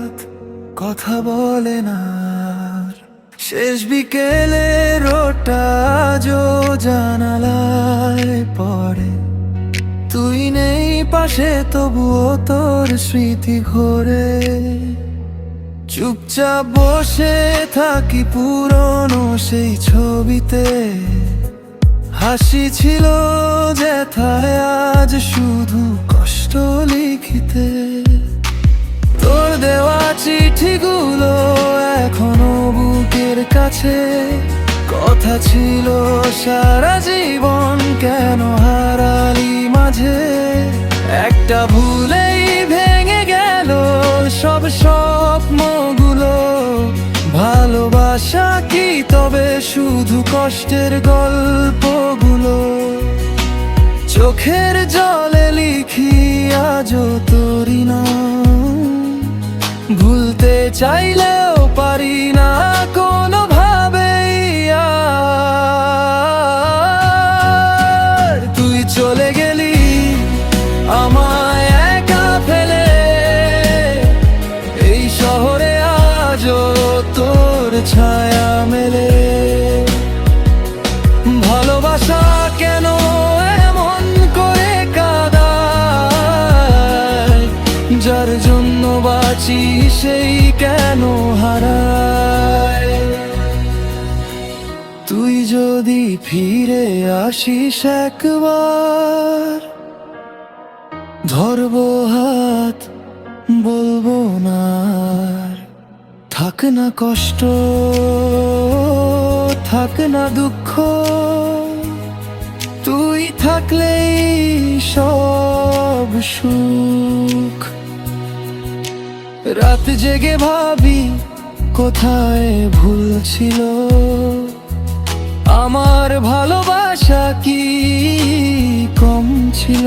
রাত কথা বলে না আর। শেষ বিকেলে রোদটা আজও জানালায় পড়ে, তুই নেই পাশে তবুও তোর স্মৃতি ঘোরে। চুপচাপ বসে থাকি পুরনো সেই ছবিতে, হাসি ছিল যেথায় আজ শুধু কষ্ট লিখিতে। তোর দেওয়া চিঠিগুলো এখনো বুকের কাছে, কথা ছিল সারা জীবন কেন হারালি মাঝে। একটা ভুলেই ভেঙে গেল সব স্বপ্নগুলো, ভালোবাসা কি তবে শুধু কষ্টের গল্পগুলো। চোখের জলে লিখি আজও তোরি নাম, ভুলতে চাইলেও পারি না কোনোভাবেই আর। তুই চলে গেলি আমায় একা ফেলে, এই শহরে আজও তোর ছায়া মেলে। ভালোবাসা কেন এমন করে কাঁদায়, যার জন্য বাঁচি সেই কেন হারায়। তুই যদি ফিরে আসিস একবার, ধরবো হাত বলবো না আর। থাক না কষ্ট থাক না দুঃখ, তুই থাকলেই সব সুখ। রাত জেগে ভাবি কোথায় ভুল ছিল, আমার ভালোবাসা কি কম ছিল।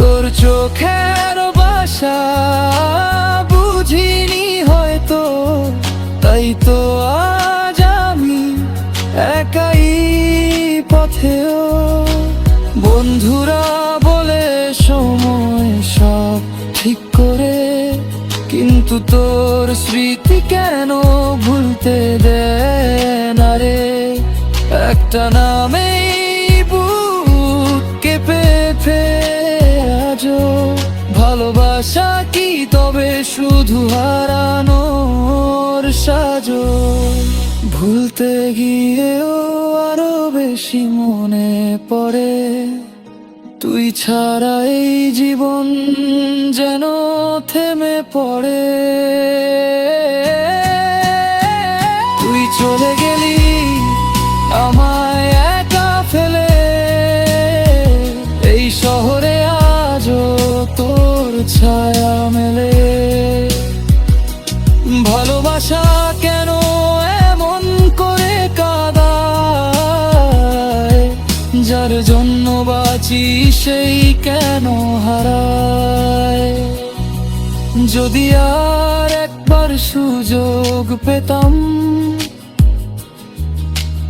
তোর চোখের বাসা বুঝিনি হয়তো, তাই তো আজ আমি একাই পথেও। বন্ধুরা বলে সময় সব ঠিক করে, কিন্তু তোর স্মৃতি কেন ভুলতে দেয় না রে। একটা নামেই বুক কেঁপে আজও, ভালোবাসা কি তবে শুধু হারানোর সাজো। ভুলতে গিয়েও আরো বেশি মনে পড়ে, তুই ছাড়া এই জীবন যেন থেমে পড়ে। তুই চলে গেলি আমায় একা ফেলে, এই শহরে আজও তোর ছায়া মেলে। ভালোবাসা কেন এমন করে কাঁদায়, যার জন্য বাঁচি সেই কেন হারায়। যদি আর একবার সুযোগ পেতাম,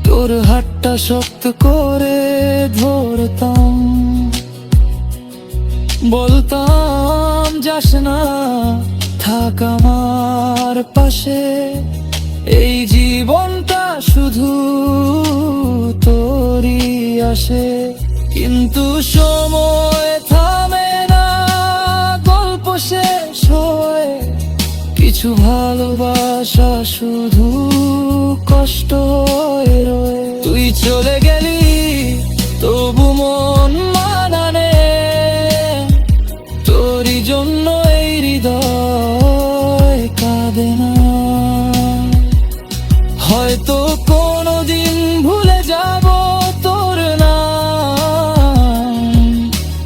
তোর হাতটা শক্ত করে ধরতাম, বলতাম যাস না থাক আমার পাশে। এই জীবনটা শুধু তোরই আসে, কিন্তু সময় থামে না, গল্প শেষ হয়। কিছু ভালোবাসা শুধু কষ্ট হয়ে রয়ে। তুই চলে গেলি তবু মন মানানে, তোরই জন্য এই হৃদয় কাঁদে না। হয়তো কোনোদিন ভুলে যাব তোর নাম,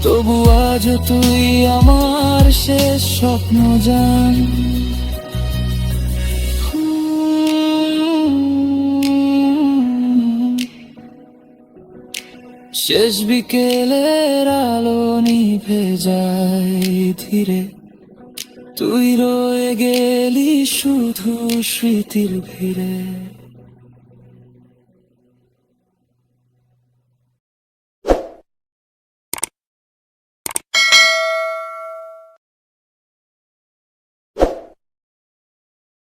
তবু আজ তুই আমার শেষ স্বপ্ন জান। শেষ বিকেলের আলো নিভে যায় ধীরে, তুই রয়ে গেলি শুধু স্মৃতির ভিড়ে।